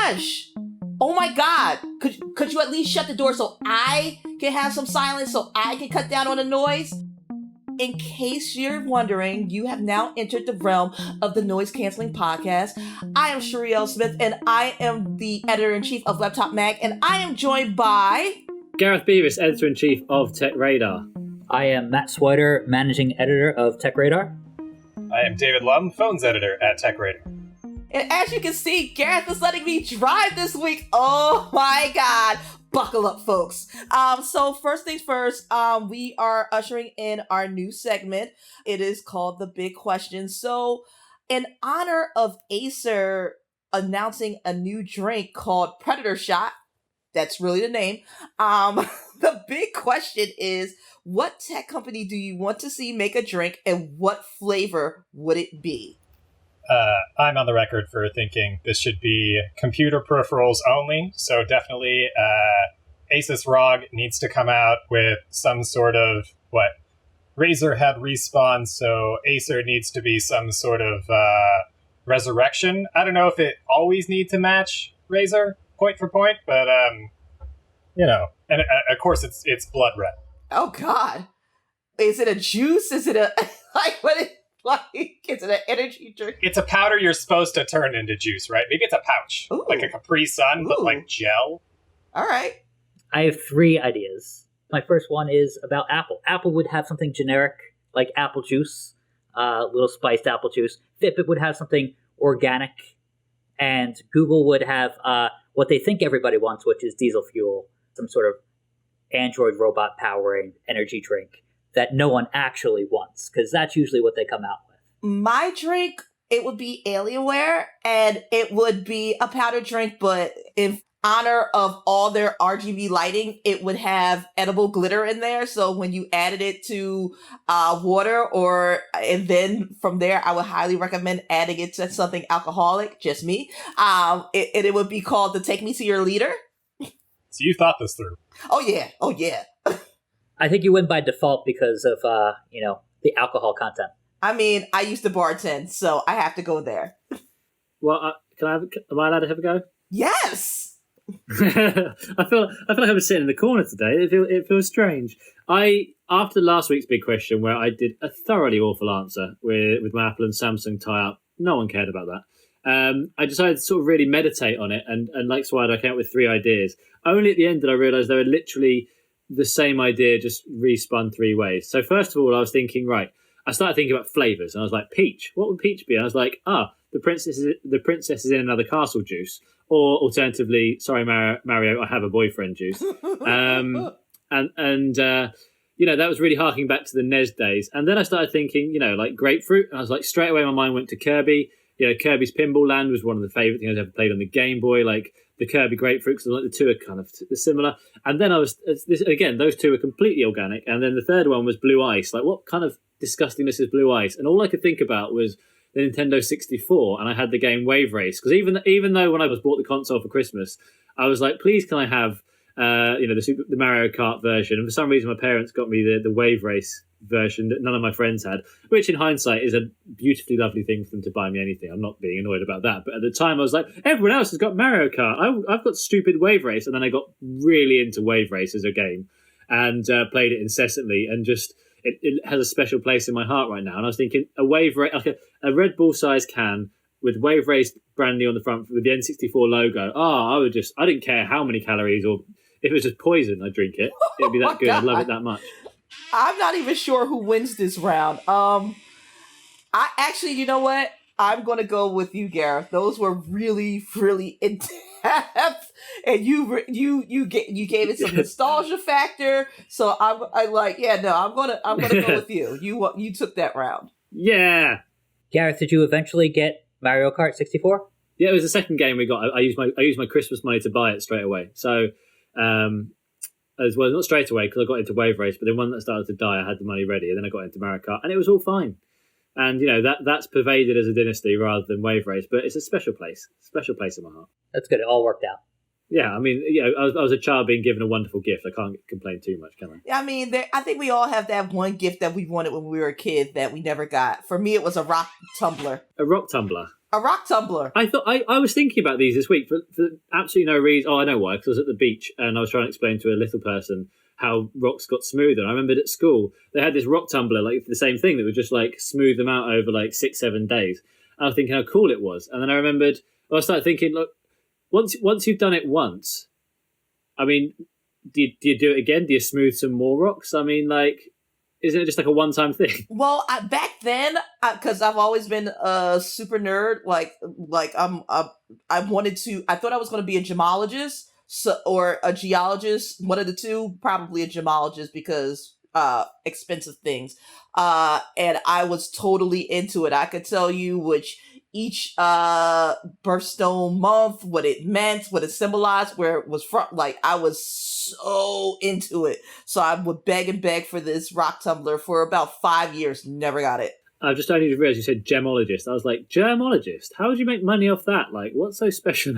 gosh. Oh my God. Could you at least shut the door so I can have some silence, so I can cut down on the noise? In case you're wondering, you have now entered the realm of the Noise Canceling Podcast. I am Sherri Smith, and I am the editor-in-chief of Laptop Mag, and I am joined by... Gareth Beavis, editor-in-chief of TechRadar. I am Matt Swider, managing editor of TechRadar. I am David Lumb, phones editor at TechRadar. And as you can see, Gareth is letting me drive this week. Oh my God. Buckle up, folks. So first things first, we are ushering in our new segment. It is called The Big Question. So in honor of Acer announcing a new drink called Predator Shot, that's really the name, the big question is, what tech company do you want to see make a drink, and what flavor would it be? I'm on the record for thinking this should be computer peripherals only. So definitely Asus ROG needs to come out with some sort of, Razer had Respawn, so Acer needs to be some sort of resurrection. I don't know if it always needs to match Razer point for point, but, and of course it's blood red. Oh God. Is it a juice? Is it a, is it an energy drink? It's a powder you're supposed to turn into juice, right? Maybe it's a pouch. Ooh. Like a Capri Sun, but like gel. All right. I have 3 ideas. My first one is about Apple. Apple would have something generic, like apple juice, little spiced apple juice. Fitbit would have something organic. And Google would have what they think everybody wants, which is diesel fuel, some sort of Android robot powering energy drink that no one actually wants, because that's usually what they come out with. My drink, it would be Alienware, and it would be a powder drink, but in honor of all their RGB lighting, it would have edible glitter in there. So when you added it to water, and then from there, I would highly recommend adding it to something alcoholic, just me. It would be called the Take Me to Your Leader. So you thought this through. Oh yeah. I think you win by default because of, the alcohol content. I mean, I used to bartend, so I have to go there. Well, am I allowed to have a go? Yes! I feel like I was sitting in the corner today. It feels strange. After last week's big question, where I did a thoroughly awful answer with my Apple and Samsung tie-up, no one cared about that. I decided to sort of really meditate on it, and like Swider, I came up with 3 ideas. Only at the end did I realise they were literally the same idea, just respun 3 ways. So first of all, I was thinking, right, I started thinking about flavours, and I was like, peach. What would peach be? And I was like, the princess is in another castle juice, or alternatively, sorry, Mario, I have a boyfriend juice. And that was really harking back to the NES days. And then I started thinking, like grapefruit, and I was like, straight away my mind went to Kirby. Kirby's Pinball Land was one of the favourite things I ever played on the Game Boy, like the Kirby Grapefruit, because like the 2 are kind of similar. And then those 2 are completely organic. And then the third one was Blue Ice. Like, what kind of disgustingness is Blue Ice? And all I could think about was the Nintendo 64, and I had the game Wave Race. Because even though when I was bought the console for Christmas, I was like, please can I have the Mario Kart version? And for some reason, my parents got me the Wave Race version that none of my friends had, which in hindsight is a beautifully lovely thing for them to buy me anything. I'm not being annoyed about that, but at the time I was like, everyone else has got Mario Kart, I've got stupid Wave Race. And then I got really into Wave Race as a game and played it incessantly, and just it has a special place in my heart right now. And I was thinking a Wave Race, like a Red Bull size can with Wave Race branding on the front with the N64 logo. I didn't care how many calories, or if it was just poison, I'd drink it. It'd be that good. God. I'd love it that much. I'm not even sure who wins this round. I actually, you know what? I'm going to go with you, Gareth. Those were really, really in depth, and you gave it some nostalgia factor. So I'm gonna go with you. You took that round. Yeah. Gareth, did you eventually get Mario Kart 64? Yeah, it was the second game we got. I used my Christmas money to buy it straight away. So, as well, not straight away because I got into Wave Race, but then when that started to die, I had the money ready, and then I got into Mario Kart, and it was all fine. And that's pervaded as a dynasty rather than Wave Race, but it's a special place in my heart. That's good. It all worked out. Yeah, I mean, I was a child being given a wonderful gift. I can't complain too much, can I? I mean, I think we all have that one gift that we wanted when we were a kid that we never got. For me, it was a rock tumbler. A rock tumbler? A rock tumbler. I thought I was thinking about these this week for absolutely no reason. Oh, I know why. Because I was at the beach and I was trying to explain to a little person how rocks got smoother. And I remembered at school they had this rock tumbler, like the same thing that would just like smooth them out over like 6-7 days. And I was thinking how cool it was. And then I remembered. I started thinking, look, once you've done it once, I mean, do you do it again? Do you smooth some more rocks? I mean, like, isn't it just like a one-time thing? Well, back then, because I've always been a super nerd, I thought I was going to be a gemologist, or a geologist, one of the two, probably a gemologist because expensive things. And I was totally into it. I could tell you each birthstone month, what it meant, what it symbolized, where it was from. Like, I was so into it. So I would beg for this rock tumbler for about 5 years. Never got it. I've just only realised you said gemologist. I was like, germologist? How would you make money off that? Like, what's so special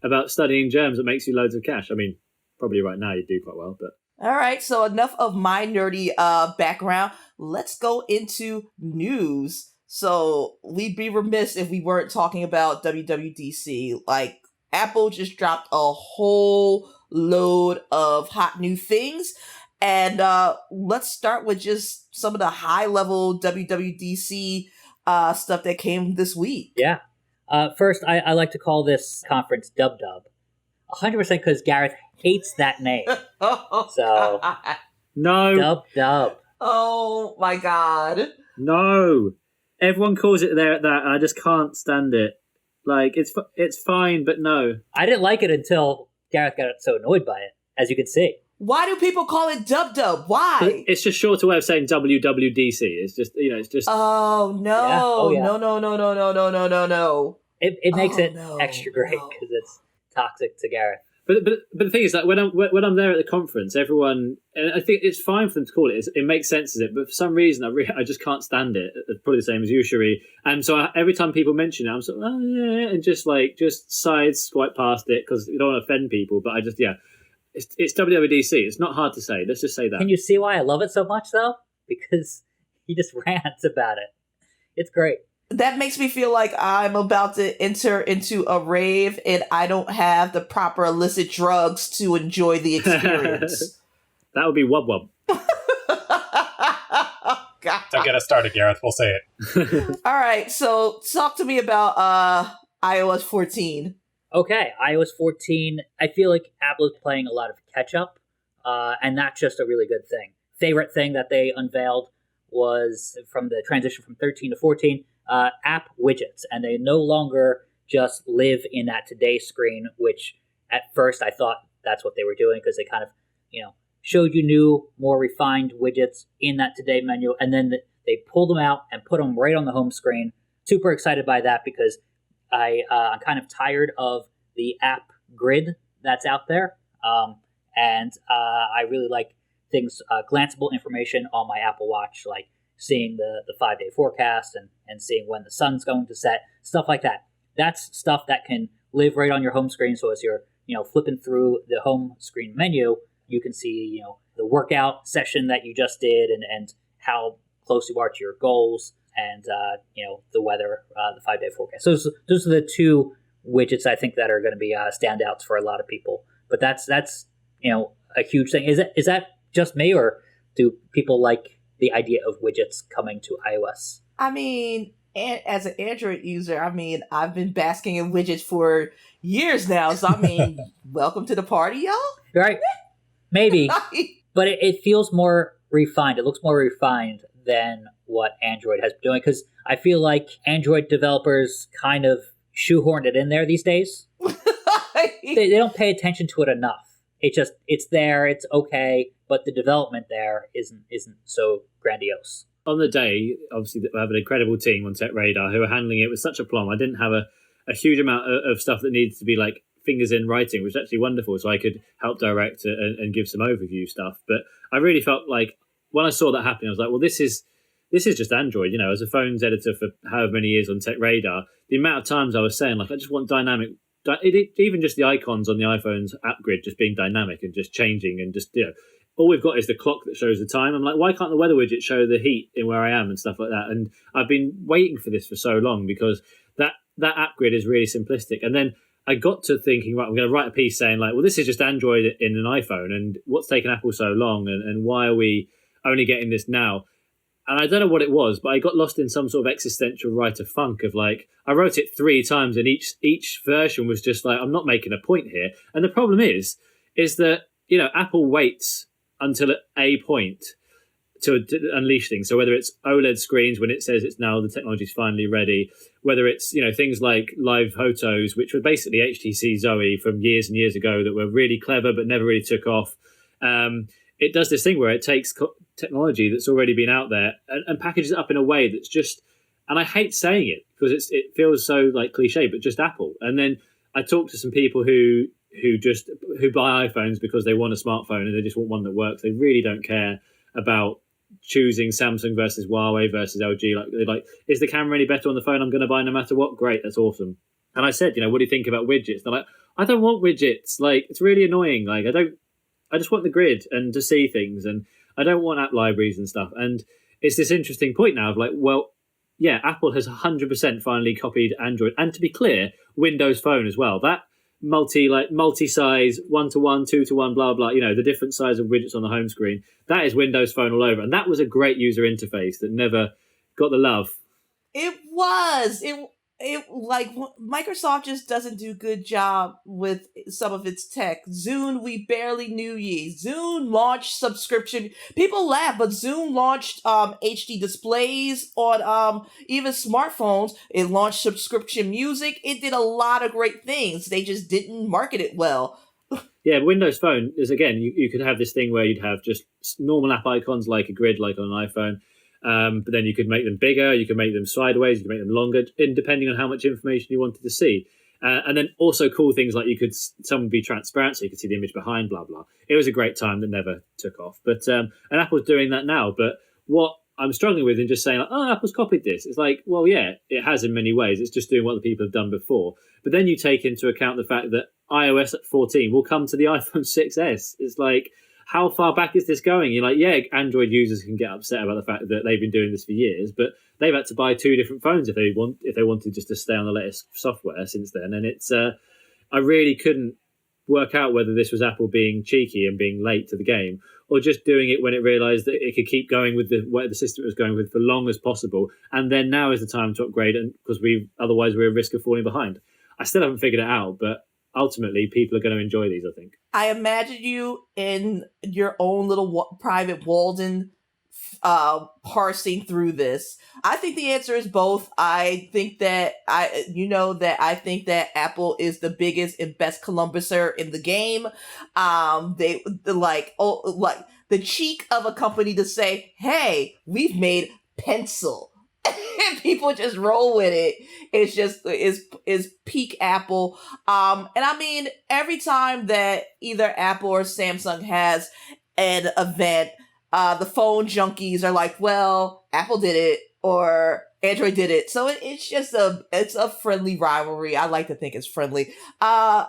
about studying germs that makes you loads of cash? I mean, probably right now you do quite well, but... All right, so enough of my nerdy background. Let's go into news. So we'd be remiss if we weren't talking about WWDC. Like, Apple just dropped a whole load of hot new things. And let's start with just some of the high-level WWDC stuff that came this week. Yeah. First, I like to call this conference Dub Dub. 100% because Gareth hates that name. So, no. Dub Dub. Oh, my God. No. Everyone calls it that, and I just can't stand it. Like, it's fine, but no. I didn't like it until Gareth got so annoyed by it, as you can see. Why do people call it Dub Dub? Why? It's just shorter way of saying WWDC. It's just, it's just... Oh, no. Yeah. Oh, yeah. No. It makes it extra great because it's toxic to Gareth. But the thing is, like, when I'm there at the conference, everyone, and I think it's fine for them to call it. It makes sense, is it? But for some reason, I just can't stand it. It's probably the same as you, Sherri. And so every time people mention it, I'm sort of, oh yeah, and just swipe past it because you don't want to offend people. But it's WWDC. It's not hard to say. Let's just say that. Can you see why I love it so much, though? Because he just rants about it. It's great. That makes me feel like I'm about to enter into a rave and I don't have the proper illicit drugs to enjoy the experience. That would be wub wub. God. Don't get us started, Gareth. We'll say it. All right, so talk to me about iOS 14. Okay, iOS 14, I feel like Apple is playing a lot of catch-up, and that's just a really good thing. Favorite thing that they unveiled was from the transition from 13 to 14, app widgets, and they no longer just live in that Today screen, which at first I thought that's what they were doing because they kind of, showed you new, more refined widgets in that Today menu, and then they pulled them out and put them right on the home screen. Super excited by that because I'm kind of tired of the app grid that's out there, and I really like things, glanceable information on my Apple Watch, like seeing the 5-day forecast and seeing when the sun's going to set, stuff like that. That's stuff that can live right on your home screen. So as you're, flipping through the home screen menu, you can see, the workout session that you just did and how close you are to your goals and, the weather, the 5-day forecast. So those are the two widgets I think that are going to be standouts for a lot of people. But that's a huge thing. Is that just me, or do people like the idea of widgets coming to iOS? I mean, as an Android user, I've been basking in widgets for years now. So, welcome to the party, y'all. Right. Maybe. But it feels more refined. It looks more refined than what Android has been doing. Because I feel like Android developers kind of shoehorned it in there these days. They don't pay attention to it enough. It's there, it's okay, but the development there isn't so grandiose. On the day, obviously, we have an incredible team on TechRadar who are handling it with such aplomb. I didn't have a huge amount of stuff that needs to be like fingers in writing, which is actually wonderful, so I could help direct and give some overview stuff. But I really felt like when I saw that happening, I was like, well, this is just Android. As a phones editor for however many years on TechRadar, the amount of times I was saying, like, I just want dynamic, even just the icons on the iPhone's app grid just being dynamic and just changing and just, all we've got is the clock that shows the time. I'm like, why can't the weather widget show the heat in where I am and stuff like that? And I've been waiting for this for so long because that that app grid is really simplistic. And then I got to thinking, right, I'm going to write a piece saying like, well, this is just Android in an iPhone, and what's taken Apple so long, and why are we only getting this now? And I don't know what it was, but I got lost in some sort of existential writer funk of like, I wrote it 3 times and each version was just like, I'm not making a point here. And the problem is that, Apple waits until at a point to unleash things. So whether it's OLED screens when it says it's now the technology's finally ready, whether it's, things like live photos, which were basically HTC Zoe from years and years ago that were really clever but never really took off. It does this thing where it takes technology that's already been out there and packages it up in a way that's just, and I hate saying it because it feels so like cliche, but just Apple. And then I talk to some people who buy iPhones because they want a smartphone and they just want one that works. They really don't care about choosing Samsung versus Huawei versus LG. They're like, is the camera any better on the phone I'm going to buy no matter what? Great, that's awesome. And I said, what do you think about widgets? They're like, I don't want widgets. Like, it's really annoying. Like, I just want the grid and to see things, and I don't want app libraries and stuff. And it's this interesting point now of like, well, yeah, Apple has 100% finally copied Android. And to be clear, Windows Phone as well. That multi-size, 1-to-1, 2-to-1, blah, blah, the different size of widgets on the home screen. That is Windows Phone all over. And that was a great user interface that never got the love. It was. It like Microsoft just doesn't do a good job with some of its tech. Zune, we barely knew ye. Zune launched subscription. People laugh, but Zune launched HD displays on even smartphones. It launched subscription music. It did a lot of great things. They just didn't market it well. Yeah, Windows Phone is, again, you could have this thing where you'd have just normal app icons like a grid, like on an iPhone. But then you could make them bigger, you could make them sideways, you could make them longer, depending on how much information you wanted to see. And then also cool things like some would be transparent, so you could see the image behind, blah, blah. It was a great time that never took off. But and Apple's doing that now. But what I'm struggling with in just saying, like, oh, Apple's copied this. It's like, well, yeah, it has in many ways. It's just doing what the people have done before. But then you take into account the fact that iOS 14 will come to the iPhone 6S. It's like, how far back is this going? You're like, yeah, Android users can get upset about the fact that they've been doing this for years, but they've had to buy 2 different phones if they wanted just to stay on the latest software since then. And it's I really couldn't work out whether this was Apple being cheeky and being late to the game, or just doing it when it realized that it could keep going with what the system it was going with for long as possible, and then now is the time to upgrade, and because otherwise we're at risk of falling behind. I still haven't figured it out, but ultimately people are going to enjoy these, I think. I imagine you in your own little private Walden parsing through this. I think the answer is both. I think that I think that Apple is the biggest and best Columbuser in the game. The cheek of a company to say, "Hey, we've made pencil." And people just roll with it. It's just is peak Apple. And I mean, every time that either Apple or Samsung has an event, the phone junkies are like, well, Apple did it or Android did it. So it's just a friendly rivalry. I like to think it's friendly. I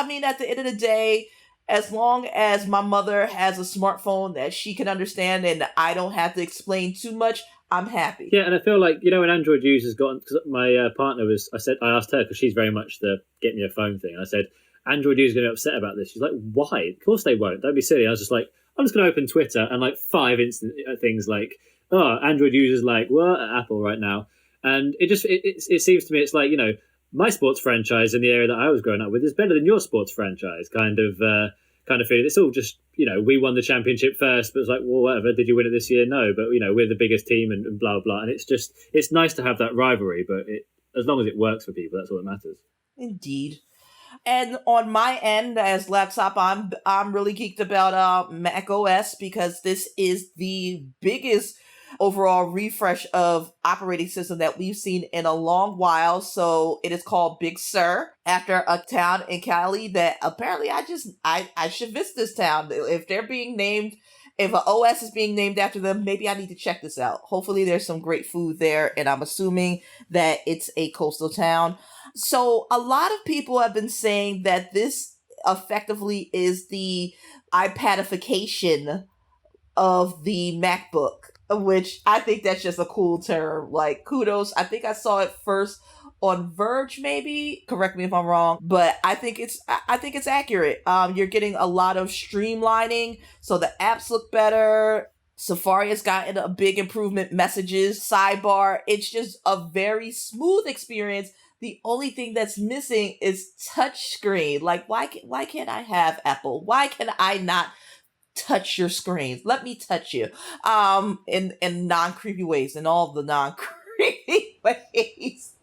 mean, at the end of the day, as long as my mother has a smartphone that she can understand and I don't have to explain too much, I'm happy. Yeah, and I feel like, when Android users got, because my partner I asked her, because she's very much the get me a phone thing. I said, Android users are going to be upset about this. She's like, why? Of course they won't. Don't be silly. I was just like, I'm just going to open Twitter and like 5 instant things like, oh, Android users like, what at Apple right now? And it seems to me, it's like, my sports franchise in the area that I was growing up with is better than your sports franchise kind of feeling. It's all just, we won the championship first, but it's like, well, whatever, did you win it this year? No, but we're the biggest team and blah blah. And it's nice to have that rivalry, but as long as it works for people, that's all that matters. Indeed. And on my end as laptop, I'm really geeked about Mac OS because this is the biggest overall refresh of operating system that we've seen in a long while. So it is called Big Sur, after a town in Cali that apparently I should visit this town. If they're being named, if an OS is being named after them, maybe I need to check this out. Hopefully there's some great food there, and I'm assuming that it's a coastal town. So a lot of people have been saying that this effectively is the iPadification of the MacBook, which I think that's just a cool term. Like, kudos. I think I saw it first on Verge, maybe. Correct me if I'm wrong, but I think it's accurate. You're getting a lot of streamlining, so the apps look better. Safari has gotten a big improvement. Messages, sidebar. It's just a very smooth experience. The only thing that's missing is touchscreen. Like, why can't I have Apple? Why can I not touch your screens? Let me touch you. In non-creepy ways, in all the non-creepy ways.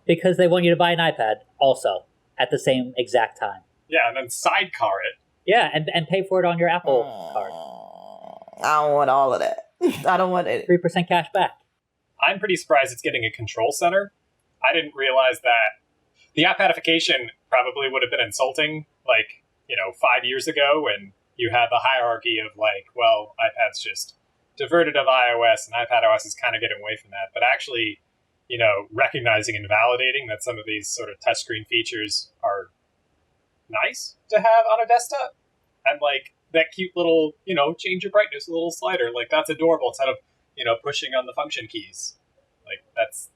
Because they want you to buy an iPad also at the same exact time. Yeah, and then sidecar it. Yeah, and pay for it on your Apple card. I don't want all of that. I don't want it. 3% cash back. I'm pretty surprised it's getting a control center. I didn't realize that the appadification probably would have been insulting, 5 years ago when you had the hierarchy of iPad's just diverted of iOS and iPadOS is kind of getting away from that. But actually, recognizing and validating that some of these sort of touchscreen features are nice to have on a desktop. And that cute little, change your brightness, a little slider, that's adorable instead of, pushing on the function keys. That's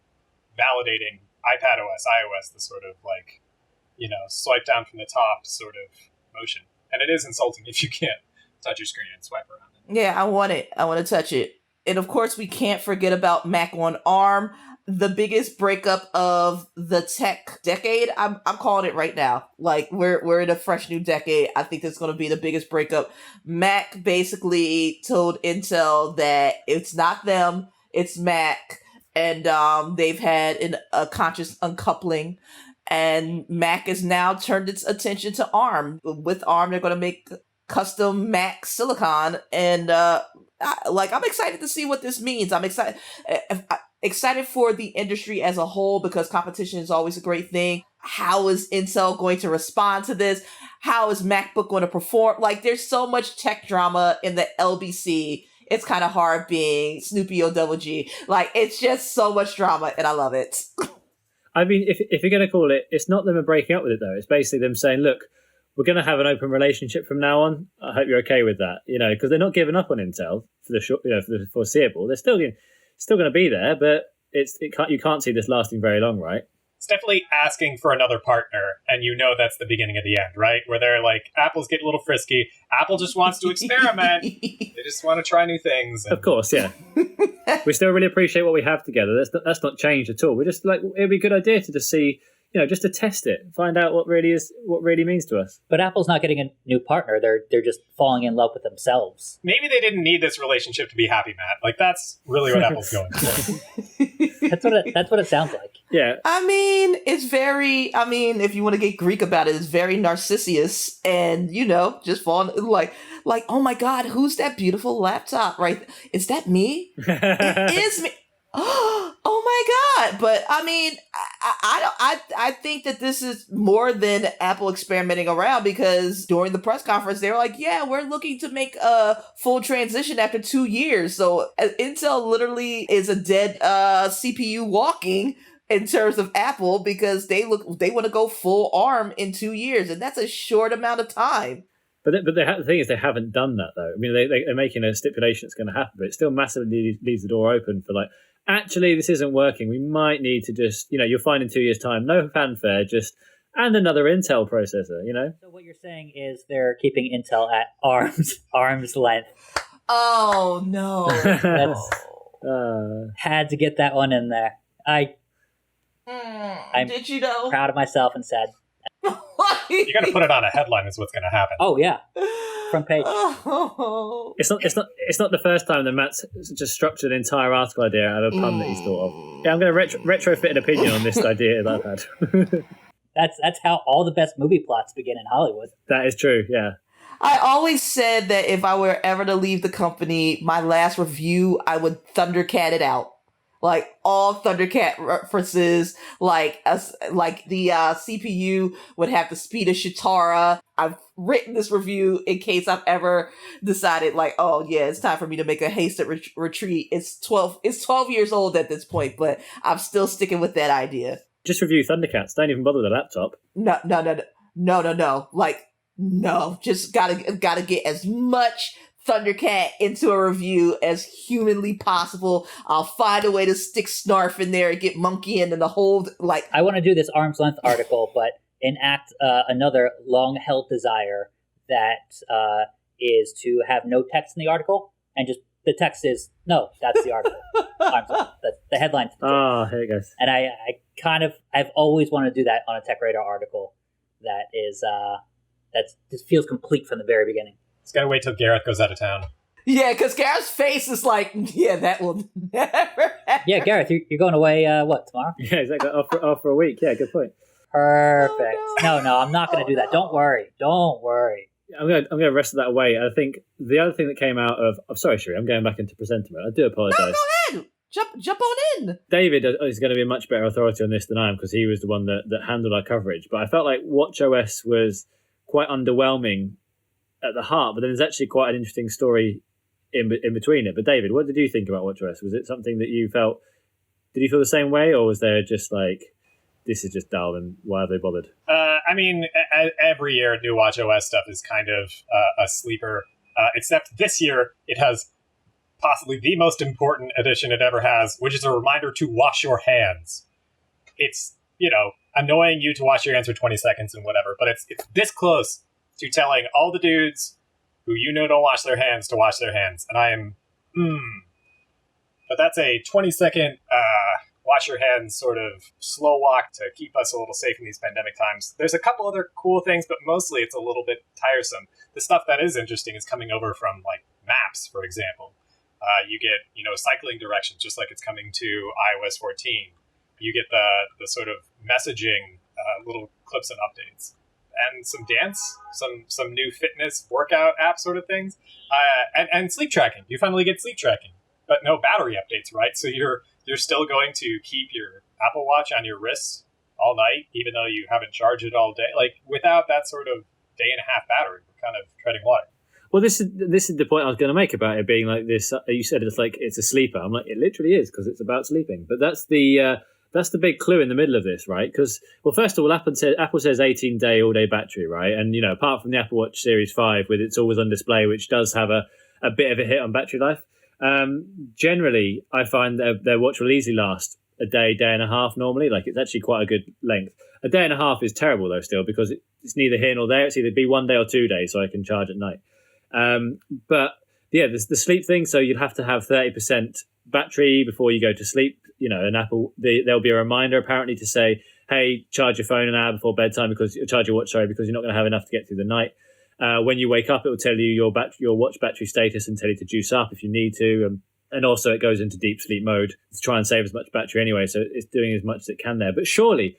validating iPadOS, iOS, the sort of swipe down from the top sort of motion. And it is insulting if you can't touch your screen and swipe around it. Yeah, I want it. I want to touch it. And of course, we can't forget about Mac on ARM, the biggest breakup of the tech decade. I'm calling it right now. We're in a fresh new decade. I think it's going to be the biggest breakup. Mac basically told Intel that it's not them, it's Mac. And they've had a conscious uncoupling. And Mac has now turned its attention to ARM. With ARM, they're going to make custom Mac silicon. And I'm excited to see what this means. I'm excited for the industry as a whole because competition is always a great thing. How is Intel going to respond to this? How is MacBook going to perform? There's so much tech drama in the LBC. It's kind of hard being Snoopy OWG. It's just so much drama, and I love it. I mean, if you're going to call it, it's not them breaking up with it, though. It's basically them saying, look, we're going to have an open relationship from now on. I hope you're okay with that, because they're not giving up on Intel for the short, for the foreseeable. They're still going to be there, but you can't see this lasting very long, right? It's definitely asking for another partner, and that's the beginning of the end, right? Where they're Apple's getting a little frisky. Apple just wants to experiment. They just want to try new things. Of course, yeah. We still really appreciate what we have together. That's not changed at all. We're just it'd be a good idea to just see, just to test it, find out what really means to us. But Apple's not getting a new partner. They're just falling in love with themselves. Maybe they didn't need this relationship to be happy, Matt. That's really what Apple's going for. That's what it sounds like. Yeah. I mean, it's very, if you want to get Greek about it, it's very Narcissus and, just falling oh my God, who's that beautiful laptop, right? Is that me? It is me. Oh my God. But I think that this is more than Apple experimenting around because during the press conference, they were like, yeah, we're looking to make a full transition after 2 years. So Intel literally is a dead CPU walking in terms of Apple because they want to go full ARM in 2 years. And that's a short amount of time. But the thing is, they haven't done that, though. I mean, they're making a stipulation it's going to happen, but it still massively leaves the door open for actually, this isn't working. We might need to just, you'll find in 2 years' time, no fanfare, and another Intel processor, So what you're saying is they're keeping Intel at arm's length. Oh, no. That's, had to get that one in there. I'm did you know? Proud of myself and sad. You got to put it on a headline is what's going to happen. Oh, yeah. Front page. Oh. It's not the first time that Matt's just structured an entire article idea out of a pun that he's thought of. Yeah, I'm going to retrofit an opinion on this idea that I've had. That's how all the best movie plots begin in Hollywood. That is true, yeah. I always said that if I were ever to leave the company, my last review, I would Thundercat it out. All Thundercat references, the CPU would have the speed of Shitara. I've written this review in case I've ever decided, oh yeah, it's time for me to make a hasted retreat. It's 12 years old at this point, but I'm still sticking with that idea. Just review Thundercats. Don't even bother with the laptop. No. No, just gotta get as much Thundercat into a review as humanly possible. I'll find a way to stick Snarf in there and get Monkey in and the whole, like... I want to do this arm's length article, but enact another long-held desire that is to have no text in the article, and just the text is, no, that's the article. Arm's length. That's the headline. Oh, here it goes. And I've always wanted to do that on a TechRadar article that is, that just feels complete from the very beginning. Just gotta wait till Gareth goes out of town. Yeah, because Gareth's face is like, yeah, that will never happen. Yeah, Gareth, you're going away, tomorrow? Yeah, exactly. Off for a week. Yeah, good point. Perfect. Oh, No, I'm not going to do that. Don't worry. I'm gonna wrestle that away. I think the other thing that came out of... I'm sorry, Sherri, I'm going back into presenter mode. I do apologise. No, go ahead. Jump on in. David is going to be a much better authority on this than I am because he was the one that handled our coverage. But I felt like WatchOS was quite underwhelming at the heart, but then there's actually quite an interesting story in between it. But David, what did you think about WatchOS? Was it something that you felt... Did you feel the same way, or was there just like... This is just dull, and why have they bothered? I mean, every year, new WatchOS stuff is kind of a sleeper. Except this year, it has possibly the most important addition it ever has, which is a reminder to wash your hands. It's, annoying you to wash your hands for 20 seconds and whatever, but it's this close to telling all the dudes who don't wash their hands to wash their hands. And I am, But that's a 20-second... wash your hands sort of slow walk to keep us a little safe in these pandemic times. There's a couple other cool things, but mostly it's a little bit tiresome. The stuff that is interesting is coming over from like maps, for example. You get, cycling directions, just like it's coming to iOS 14. You get the sort of messaging little clips and updates. And some dance, some new fitness workout app sort of things. And sleep tracking. You finally get sleep tracking, but no battery updates, right? So you're still going to keep your Apple Watch on your wrist all night, even though you haven't charged it all day. Like, without that sort of day and a half battery, we're kind of treading water. Well, this is the point I was going to make about it being like this. You said it's like it's a sleeper. I'm like, it literally is, because it's about sleeping. But that's the big clue in the middle of this, right? Because, well, first of all, Apple says 18-day all-day battery, right? And, apart from the Apple Watch Series 5 with its always on display, which does have a bit of a hit on battery life, generally, I find their watch will easily last a day and a half normally. Like, it's actually quite a good length. A day and a half is terrible, though, still, because it's neither here nor there. It's either be 1 day or 2 days, so I can charge at night. But, yeah, there's the sleep thing, so you'd have to have 30% battery before you go to sleep. An Apple, there'll be a reminder, apparently, to say, hey, charge your phone an hour before bedtime, charge your watch, because you're not going to have enough to get through the night. When you wake up, it will tell you your watch battery status and tell you to juice up if you need to. And also it goes into deep sleep mode to try and save as much battery anyway. So it's doing as much as it can there. But surely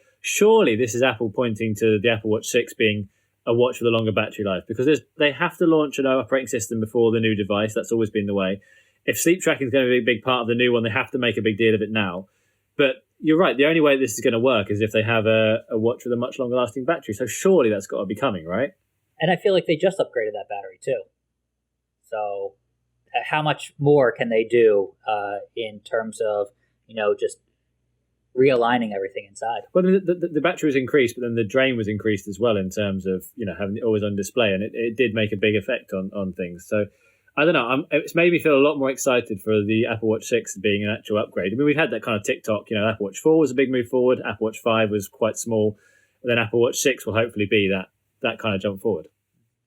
this is Apple pointing to the Apple Watch 6 being a watch with a longer battery life, because they have to launch an operating system before the new device. That's always been the way. If sleep tracking is going to be a big part of the new one, they have to make a big deal of it now. But you're right. The only way this is going to work is if they have a watch with a much longer lasting battery. So surely that's got to be coming, right? And I feel like they just upgraded that battery too. So how much more can they do in terms of, just realigning everything inside? Well, the battery was increased, but then the drain was increased as well in terms of, having it always on display. And it did make a big effect on things. So I don't know. It's made me feel a lot more excited for the Apple Watch 6 being an actual upgrade. I mean, we've had that kind of TikTok, Apple Watch 4 was a big move forward. Apple Watch 5 was quite small. And then Apple Watch 6 will hopefully be that kind of jump forward.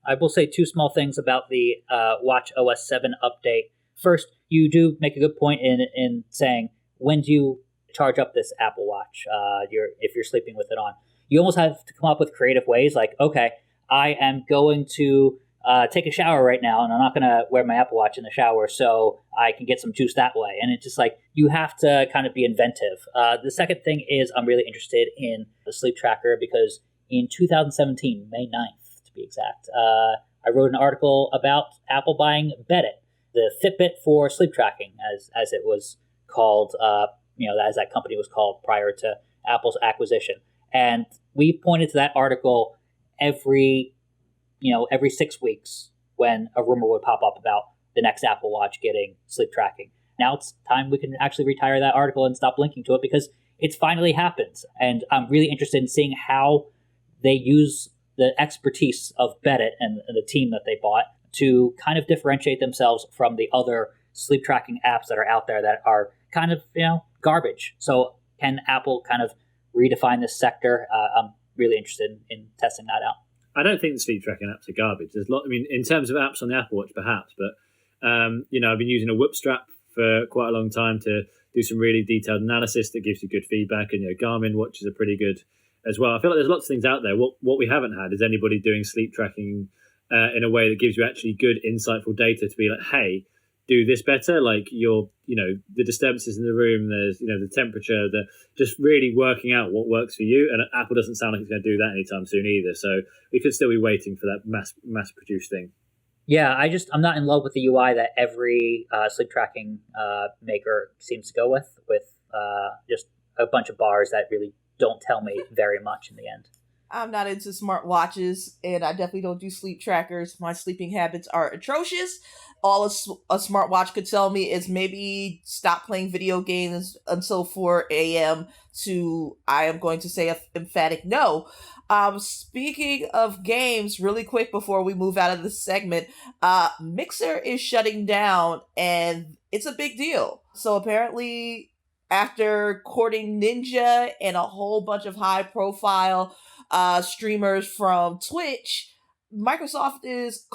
I will say two small things about the Watch OS 7 update. First, you do make a good point in saying, when do you charge up this Apple Watch if you're sleeping with it on? You almost have to come up with creative ways like, okay, I am going to take a shower right now, and I'm not going to wear my Apple Watch in the shower, so I can get some juice that way. And it's just like, you have to kind of be inventive. The second thing is I'm really interested in the sleep tracker, because in 2017, May 9th to be exact, I wrote an article about Apple buying Beddit, the Fitbit for sleep tracking, as it was called, as that company was called prior to Apple's acquisition. And we pointed to that article every 6 weeks when a rumor would pop up about the next Apple Watch getting sleep tracking. Now it's time we can actually retire that article and stop linking to it, because it's finally happened. And I'm really interested in seeing how they use the expertise of Beddit and the team that they bought to kind of differentiate themselves from the other sleep tracking apps that are out there that are kind of, garbage. So can Apple kind of redefine this sector? I'm really interested in testing that out. I don't think the sleep tracking apps are garbage. There's a lot. I mean, in terms of apps on the Apple Watch, perhaps, but I've been using a Whoop strap for quite a long time to do some really detailed analysis that gives you good feedback, and Garmin watches are pretty good as well. I feel like there's lots of things out there. What we haven't had is anybody doing sleep tracking in a way that gives you actually good, insightful data to be like, hey, do this better. Like the disturbances in the room, there's the temperature, just really working out what works for you. And Apple doesn't sound like it's going to do that anytime soon either. So we could still be waiting for that mass produced thing. Yeah, I'm not in love with the UI that every sleep tracking maker seems to go with just a bunch of bars that really don't tell me very much in the end. I'm not into smart watches, and I definitely don't do sleep trackers. My sleeping habits are atrocious. All a smartwatch could tell me is maybe stop playing video games until 4 a.m. to, I am going to say, an emphatic no. Speaking of games, really quick before we move out of this segment, Mixer is shutting down, and it's a big deal. So apparently, after courting Ninja and a whole bunch of high-profile streamers from Twitch, Microsoft is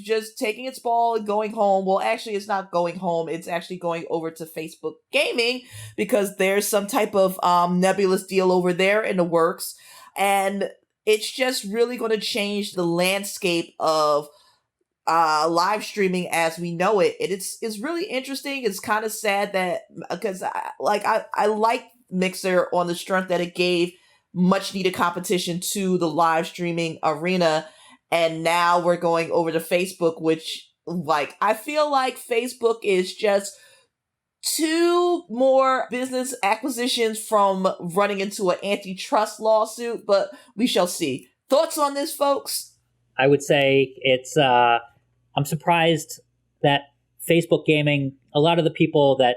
just taking its ball and going home. Well, actually, it's not going home. It's actually going over to Facebook Gaming because there's some type of nebulous deal over there in the works. And it's just really going to change the landscape of live streaming as we know it. It's really interesting. It's kind of sad that because I like Mixer on the strength that it gave much needed competition to the live streaming arena. And now we're going over to Facebook, which I feel like Facebook is just 2 more business acquisitions from running into an antitrust lawsuit, but we shall see. Thoughts on this, folks? I would say it's, I'm surprised that Facebook Gaming, a lot of the people that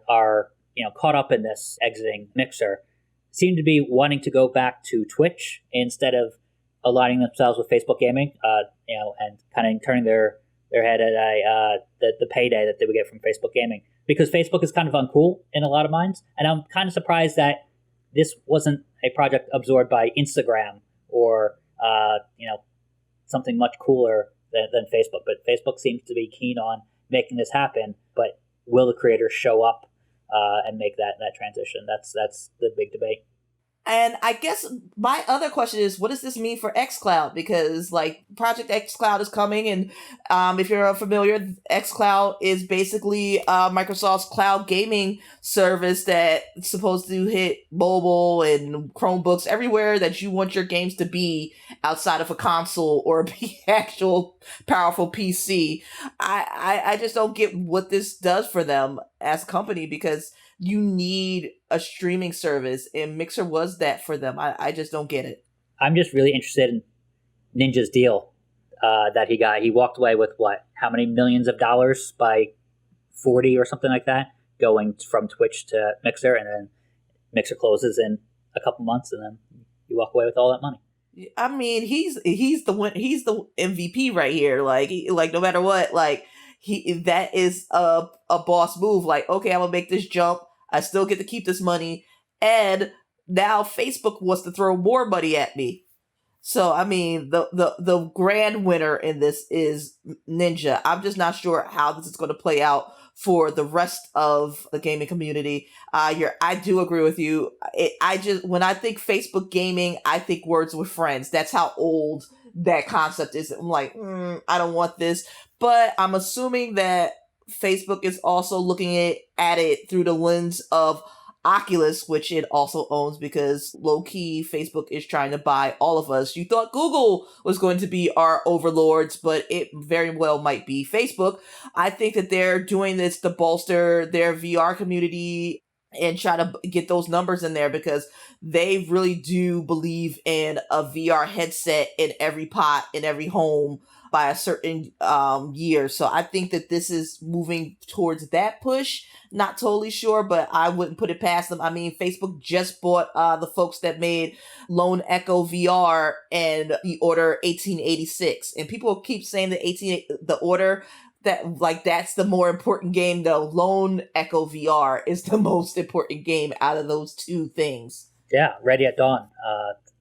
are, caught up in this exiting Mixer seem to be wanting to go back to Twitch instead of aligning themselves with Facebook Gaming, and kind of turning their head at the payday that they would get from Facebook Gaming. Because Facebook is kind of uncool in a lot of minds. And I'm kind of surprised that this wasn't a project absorbed by Instagram or, something much cooler than Facebook. But Facebook seems to be keen on making this happen. But will the creators show up and make that transition? That's the big debate. And I guess my other question is, what does this mean for xCloud? Because Project xCloud is coming, and if you're unfamiliar, xCloud is basically Microsoft's cloud gaming service that's supposed to hit mobile and Chromebooks everywhere that you want your games to be outside of a console or be actual powerful PC. I just don't get what this does for them as a company, because you need a streaming service, and Mixer was that for them. I just don't get it. I'm just really interested in Ninja's deal that he got. He walked away with how many millions of dollars by 40 or something like that, going from Twitch to Mixer, and then Mixer closes in a couple months, and then you walk away with all that money. I mean, he's the MVP right here. No matter what, that is a boss move. Okay, I'm gonna make this jump. I still get to keep this money, and now Facebook wants to throw more money at me. So I mean, the grand winner in this is Ninja. I'm just not sure how this is going to play out for the rest of the gaming community. I do agree with you. When I think Facebook Gaming, I think Words with Friends. That's how old that concept is. I'm like, I don't want this. But I'm assuming that Facebook is also looking at it through the lens of Oculus, which it also owns, because low-key Facebook is trying to buy all of us. You thought Google was going to be our overlords, but it very well might be Facebook. I think that they're doing this to bolster their VR community and try to get those numbers in there, because they really do believe in a VR headset in every pot, in every home, by a certain year. So I think that this is moving towards that push. Not totally sure, but I wouldn't put it past them. I mean, Facebook just bought the folks that made Lone Echo VR and the Order 1886. And people keep saying that the Order, that like that's the more important game, though. Lone Echo VR is the most important game out of those two things. Yeah, Ready at Dawn.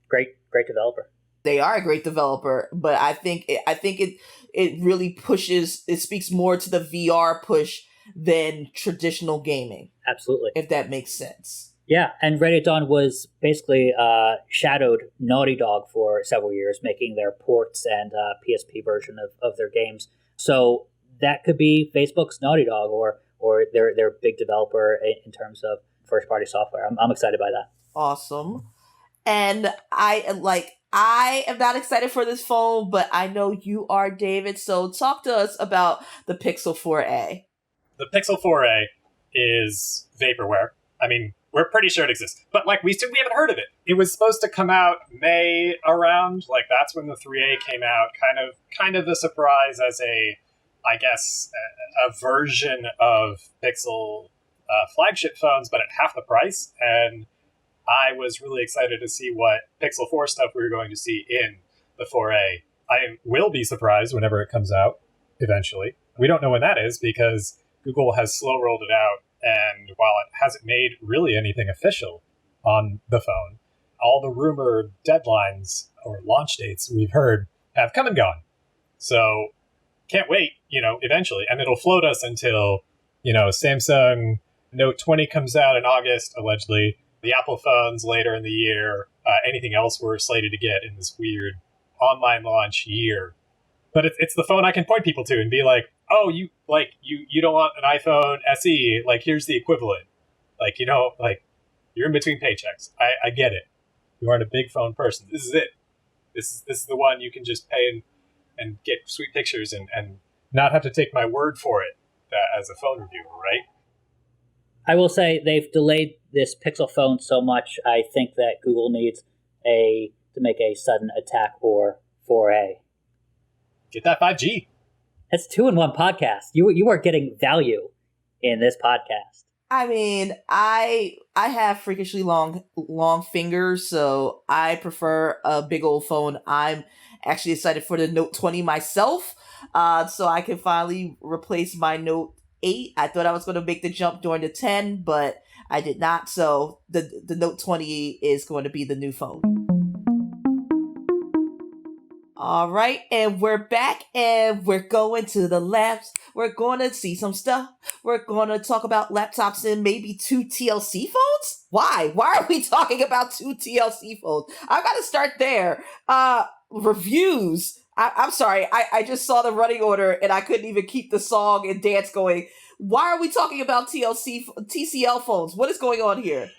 Great developer. They are a great developer, but I think it really pushes. It speaks more to the VR push than traditional gaming. Absolutely, if that makes sense. Yeah, and Ready at Dawn was basically shadowed Naughty Dog for several years, making their ports and PSP version of their games. So that could be Facebook's Naughty Dog, or their big developer in terms of first party software. I'm excited by that. Awesome. And I am not excited for this phone, but I know you are, David. So talk to us about the Pixel 4a. The Pixel 4a is vaporware. I mean, we're pretty sure it exists. But like we haven't heard of it. It was supposed to come out May around. Like that's when the 3a came out. Kind of a surprise as a version of Pixel flagship phones, but at half the price. And I was really excited to see what Pixel 4 stuff we were going to see in the 4a. I will be surprised whenever it comes out eventually. We don't know when that is because Google has slow rolled it out. And while it hasn't made really anything official on the phone, all the rumored deadlines or launch dates we've heard have come and gone. So can't wait, eventually. And it'll float us until, Samsung Note 20 comes out in August, allegedly. The Apple phones later in the year. Anything else we're slated to get in this weird online launch year. But it's the phone I can point people to and be like, oh, you don't want an iPhone SE? Like, here's the equivalent. Like, you're in between paychecks. I get it. You aren't a big phone person. This is it. This is the one you can just pay and get sweet pictures and not have to take my word for it as a phone reviewer, right? I will say they've delayed this Pixel phone so much, I think that Google needs to make a sudden attack or 4a. Get that 5G. That's 2-in-1 podcast. You are getting value in this podcast. I mean, I have freakishly long fingers, so I prefer a big old phone. I'm actually excited for the Note 20 myself, so I can finally replace my Note 8. I thought I was going to make the jump during the 10, but I did not. So the Note 20 is going to be the new phone. All right, and we're back, and we're going to the labs. We're going to see some stuff. We're going to talk about laptops and maybe 2 TLC phones? Why? Why are we talking about 2 TLC phones? I've got to start there. Reviews. I'm sorry, I just saw the running order, and I couldn't even keep the song and dance going. Why are we talking about TCL phones? What is going on here?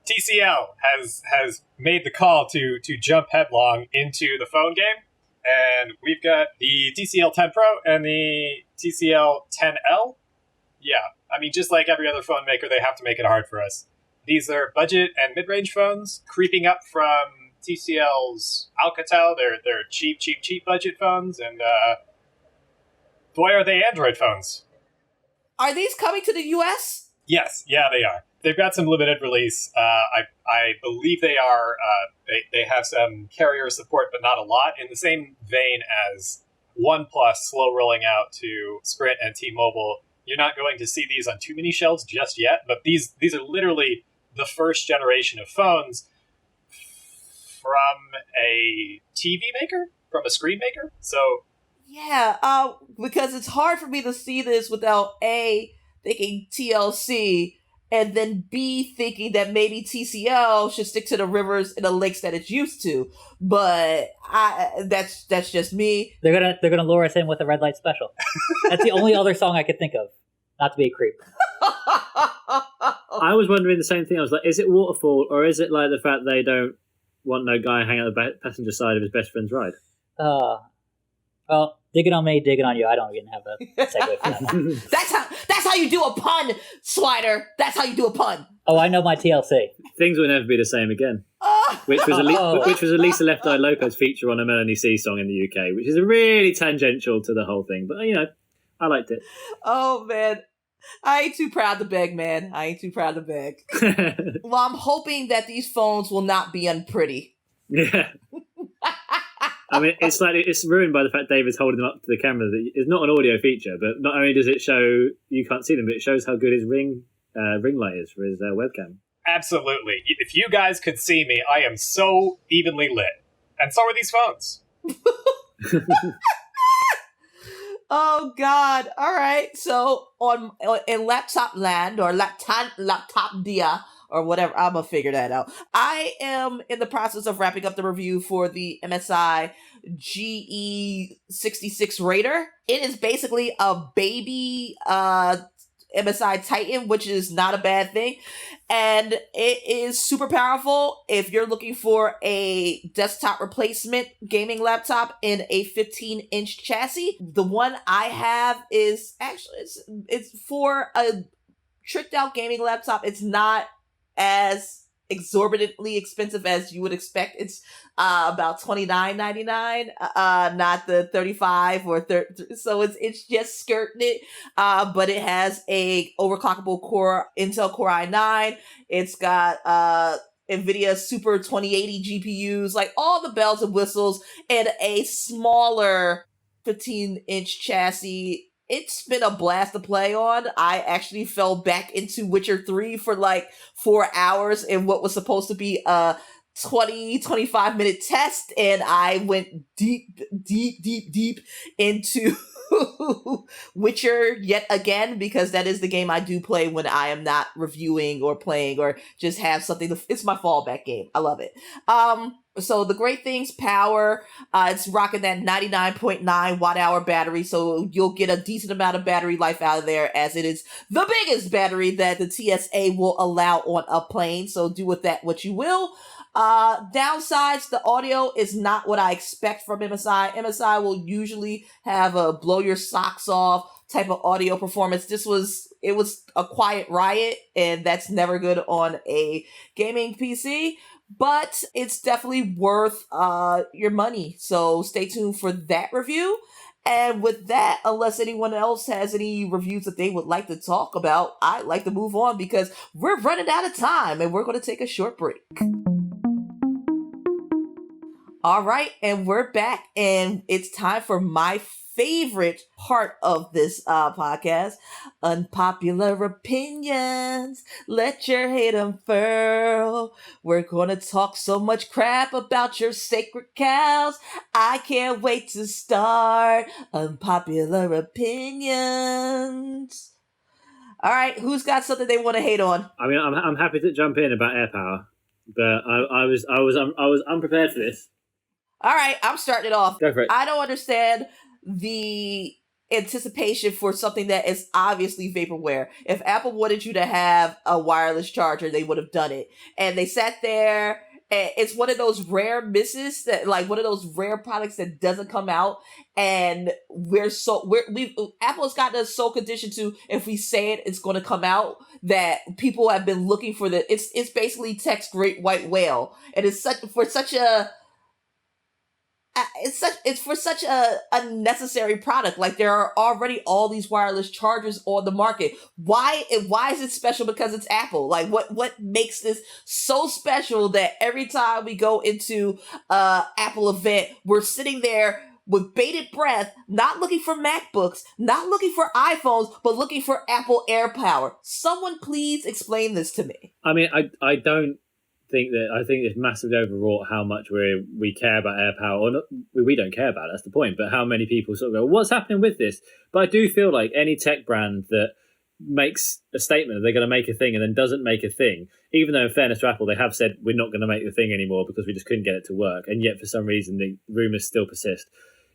TCL has made the call to jump headlong into the phone game, and we've got the TCL 10 Pro and the TCL 10L. Yeah, I mean, just like every other phone maker, they have to make it hard for us. These are budget and mid-range phones, creeping up from TCL's Alcatel. They're cheap budget phones, and boy, are they Android phones. Are these coming to the US? Yes, yeah, they are. They've got some limited release. I believe they are. They have some carrier support, but not a lot. In the same vein as OnePlus slow rolling out to Sprint and T-Mobile, you're not going to see these on too many shelves just yet. But these are literally the first generation of phones from a TV maker, from a screen maker. So yeah, because it's hard for me to see this without A, thinking TLC, and then B, thinking that maybe TCL should stick to the rivers and the lakes that it's used to. But that's just me. They're gonna lure us in with a red light special. That's the only other song I could think of. Not to be a creep. I was wondering the same thing. I was like, is it waterfall, or is it like the fact they don't want no guy hanging out the passenger side of his best friend's ride? Well, digging on me, digging on you. I don't even have a segue for that. That's how you do a pun, Swider. That's how you do a pun. Oh, I know my TLC. Things will never be the same again. which was a Lisa Left Eye Lopez feature on a Melanie C song in the UK, which is really tangential to the whole thing. But I liked it. Oh man, I ain't too proud to beg, man. I ain't too proud to beg. Well, I'm hoping that these phones will not be unpretty. Yeah. I mean, it's ruined by the fact David's holding them up to the camera. It's not an audio feature, but not only does it show you can't see them, but it shows how good his ring light is for his webcam. Absolutely. If you guys could see me, I am so evenly lit. And so are these phones. Oh God! All right. So in laptop land or laptop dia or whatever, I'm gonna figure that out. I am in the process of wrapping up the review for the MSI GE66 Raider. It is basically a baby MSI Titan, which is not a bad thing. And it is super powerful if you're looking for a desktop replacement gaming laptop in a 15-inch chassis. The one I have is actually, it's for a tricked out gaming laptop. It's not as exorbitantly expensive as you would expect. It's about $29.99, not the $35 or $30. So it's just skirting it. But it has a overclockable Intel Core i9. It's got NVIDIA Super 2080 GPUs, like all the bells and whistles, and a smaller 15-inch chassis. It's been a blast to play on. I actually fell back into Witcher 3 for like 4 hours in what was supposed to be a 25 minute test, and I went deep into Witcher yet again, because that is the game I do play when I am not reviewing or playing or just have something it's my fallback game. I love it. So the great things, power, it's rocking that 99.9 watt hour battery, so you'll get a decent amount of battery life out of there, as it is the biggest battery that the TSA will allow on a plane, so do with that what you will. Downsides, the audio is not what I expect from MSI. MSI will usually have a blow your socks off type of audio performance. It was a quiet riot, and that's never good on a gaming PC. But it's definitely worth your money. So stay tuned for that review. And with that, unless anyone else has any reviews that they would like to talk about, I'd like to move on because we're running out of time and we're going to take a short break. All right, and we're back, and it's time for my favorite part of this podcast, unpopular opinions. Let your hate unfurl. We're gonna talk so much crap about your sacred cows. I can't wait to start unpopular opinions. All right, who's got something they want to hate on? I mean, I'm happy to jump in about AirPower, but I was unprepared for this. All right, I'm starting it off. Go for it. I don't understand the anticipation for something that is obviously vaporware. If Apple wanted you to have a wireless charger, they would have done it. And they sat there, and it's one of those rare misses that, like, one of those rare products that doesn't come out. And Apple's gotten us so conditioned to, if we say it, it's going to come out, that people have been looking for it's basically Tech's great white whale. And it's for such a unnecessary product. Like, there are already all these wireless chargers on the market. Why is it special because it's Apple? Like, what makes this so special that every time we go into Apple event, we're sitting there with bated breath, not looking for MacBooks, not looking for iPhones, but looking for Apple AirPower? Someone please explain this to me. I mean, I think it's massively overwrought how much we care about AirPower, or not, we don't care about it, that's the point, but how many people sort of go, what's happening with this? But I do feel like any tech brand that makes a statement that they're going to make a thing and then doesn't make a thing, even though in fairness to Apple, they have said we're not going to make the thing anymore because we just couldn't get it to work, and yet for some reason the rumors still persist.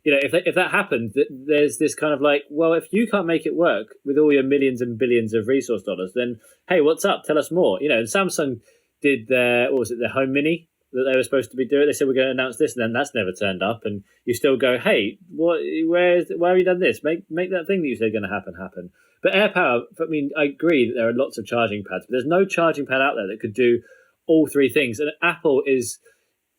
You know, if that happened, there's this kind of like, well, if you can't make it work with all your millions and billions of resource dollars, then hey, what's up? Tell us more. You know, and Samsung did their Home Mini that they were supposed to be doing. They said we're going to announce this, and then that's never turned up. And you still go, hey, why have you done this? Make that thing that you said going to happen. But AirPower, I mean, I agree that there are lots of charging pads, but there's no charging pad out there that could do all three things. And Apple is,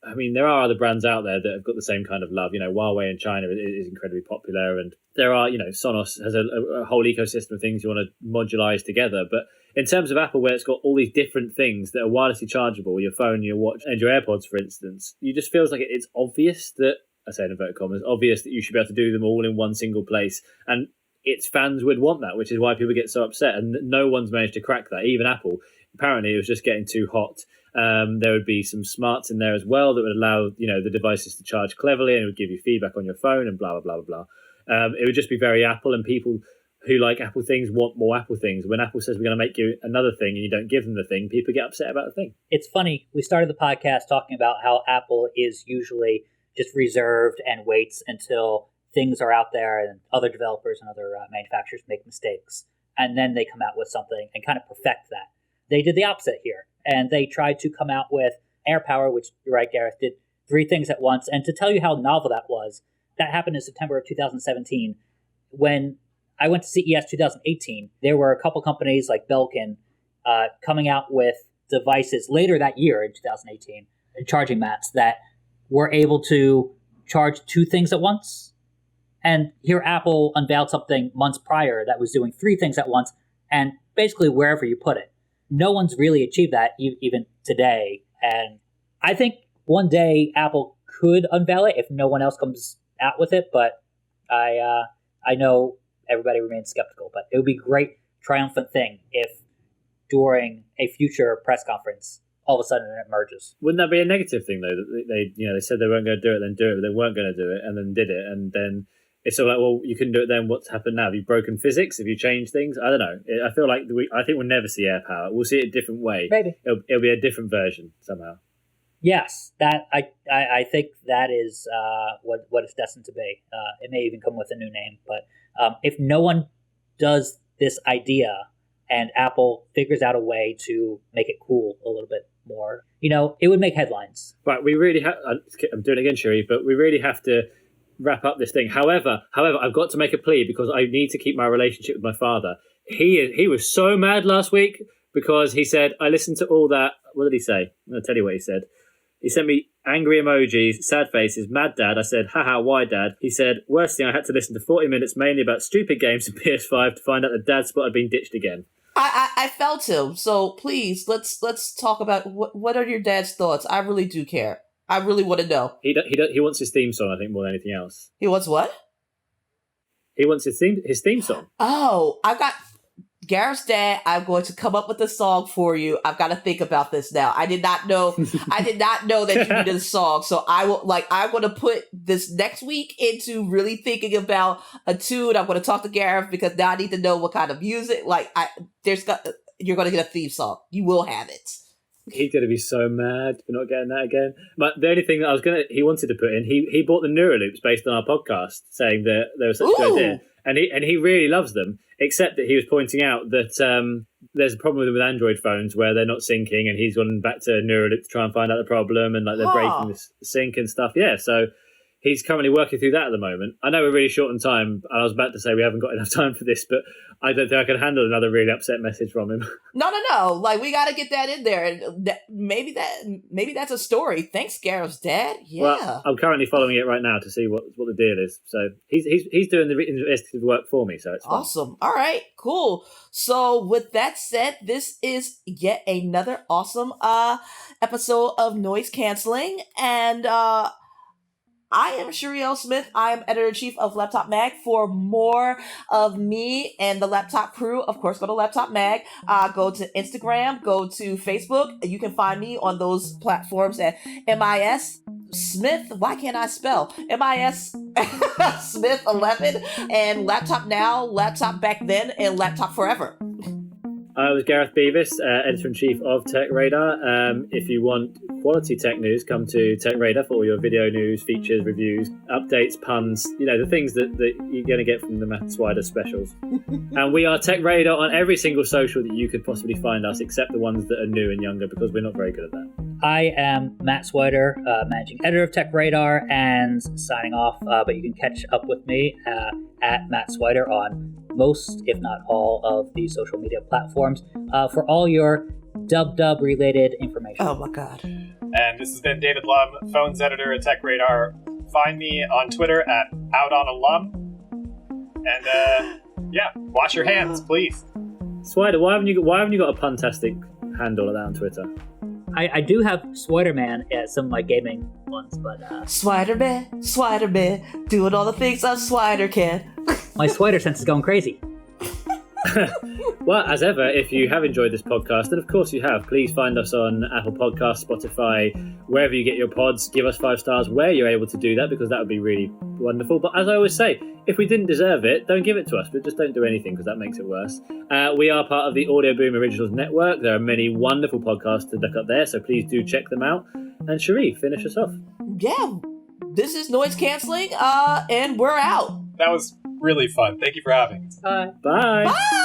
I mean, there are other brands out there that have got the same kind of love. Huawei in China is incredibly popular, and there are, Sonos has a whole ecosystem of things you want to modularize together. But in terms of Apple, where it's got all these different things that are wirelessly chargeable, your phone, your watch, and your AirPods, for instance, you just feels like it's obvious that, I say in inverted commas, obvious that you should be able to do them all in one single place. And its fans would want that, which is why people get so upset. And no one's managed to crack that, even Apple. Apparently, it was just getting too hot. There would be some smarts in there as well that would allow, the devices to charge cleverly, and it would give you feedback on your phone and blah, blah, blah, blah, blah. It would just be very Apple, and people who like Apple things want more Apple things. When Apple says we're going to make you another thing and you don't give them the thing, people get upset about the thing. It's funny. We started the podcast talking about how Apple is usually just reserved and waits until things are out there and other developers and other manufacturers make mistakes. And then they come out with something and kind of perfect that. They did the opposite here. And they tried to come out with AirPower, which, you're right, Gareth, did 3 things at once. And to tell you how novel that was, that happened in September of 2017. When I went to CES 2018, there were a couple companies like Belkin coming out with devices later that year in 2018, charging mats that were able to charge 2 things at once. And here Apple unveiled something months prior that was doing 3 things at once, and basically wherever you put it. No one's really achieved that even today. And I think one day Apple could unveil it if no one else comes out with it. But I know everybody remains skeptical. But it would be a great triumphant thing if during a future press conference, all of a sudden it emerges. Wouldn't that be a negative thing, though? That they said they weren't going to do it, then do it, but they weren't going to do it, and then did it, and then it's all like, well, you couldn't do it then. What's happened now? Have you broken physics? Have you changed things? I don't know. I feel like I think we'll never see AirPower. We'll see it a different way. Maybe it'll be a different version somehow. Yes, that I think that is what it's destined to be. It may even come with a new name, but if no one does this idea and Apple figures out a way to make it cool a little bit more, it would make headlines. Right, we really have. I'm doing it again, Sherri, but we really have to wrap up this thing. However, I've got to make a plea because I need to keep my relationship with my father. He was so mad last week because he said, I listened to all that. What did he say? I'm going to tell you what he said. He sent me angry emojis, sad faces, mad dad. I said, haha, why dad? He said, worst thing, I had to listen to 40 minutes mainly about stupid games and PS5 to find out that dad's spot had been ditched again. I felt him. So please, let's talk about what are your dad's thoughts? I really do care. I really want to know. He wants his theme song, I think, more than anything else. He wants what? He wants his theme song. Oh, I've got Gareth's dad. I'm going to come up with a song for you. I've got to think about this now. I did not know. I did not know that you needed a song. So I'm going to put this next week into really thinking about a tune. I'm going to talk to Gareth because now I need to know what kind of music. You're going to get a theme song. You will have it. He's going to be so mad for not getting that again. But the only thing that he wanted to put in, he bought the Neuraloops based on our podcast, saying that they were such a good idea. And he really loves them, except that he was pointing out that there's a problem with Android phones where they're not syncing, and he's gone back to Neuraloop to try and find out the problem, and they're breaking the sync and stuff. Yeah, so he's currently working through that at the moment. I know we're really short on time, and I was about to say we haven't got enough time for this, but I don't think I can handle another really upset message from him. No. We got to get that in there. And maybe that's a story. Thanks, Gareth's dad. Yeah. Well, I'm currently following it right now to see what the deal is. So he's doing the investigative work for me, so it's fun. Awesome. All right, cool. So with that said, this is yet another awesome episode of Noise Canceling. And I am Sherri L. Smith. I am editor-in-chief of Laptop Mag. For more of me and the Laptop crew, of course, go to Laptop Mag. Go to Instagram. Go to Facebook. You can find me on those platforms at MIS Smith. Why can't I spell? MIS Smith 11 and Laptop Now, Laptop Back Then, and Laptop Forever. I was Gareth Beavis, editor-in-chief of TechRadar. If you want quality tech news, come to TechRadar for all your video news, features, reviews, updates, puns, the things that you're going to get from the Matt Swider specials. And we are TechRadar on every single social that you could possibly find us, except the ones that are new and younger, because we're not very good at that. I am Matt Swider, managing editor of TechRadar, and signing off, but you can catch up with me at Matt Swider on most, if not all, of the social media platforms for all your dub related information. Oh my god. And this has been David Lumb, Phones Editor at TechRadar. Find me on Twitter at OutOnALum. And yeah, wash your hands, please. Swider, why haven't you got a puntastic handle like that on Twitter? I do have Swider-Man at some of my gaming ones, but Swider-Man, doing all the things a Swider can. my Swider sense is going crazy. Well, as ever, if you have enjoyed this podcast, and of course you have, please find us on Apple Podcasts, Spotify, wherever you get your pods. Give us 5 stars where you're able to do that, because that would be really wonderful. But as I always say, if we didn't deserve it, don't give it to us, but just don't do anything, because that makes it worse. We are part of the Audio Boom Originals Network. There are many wonderful podcasts to look up there, so please do check them out. And Sherri, finish us off. Yeah, this is Noise Canceling, and we're out. That was really fun. Thank you for having us. Bye. Bye. Bye!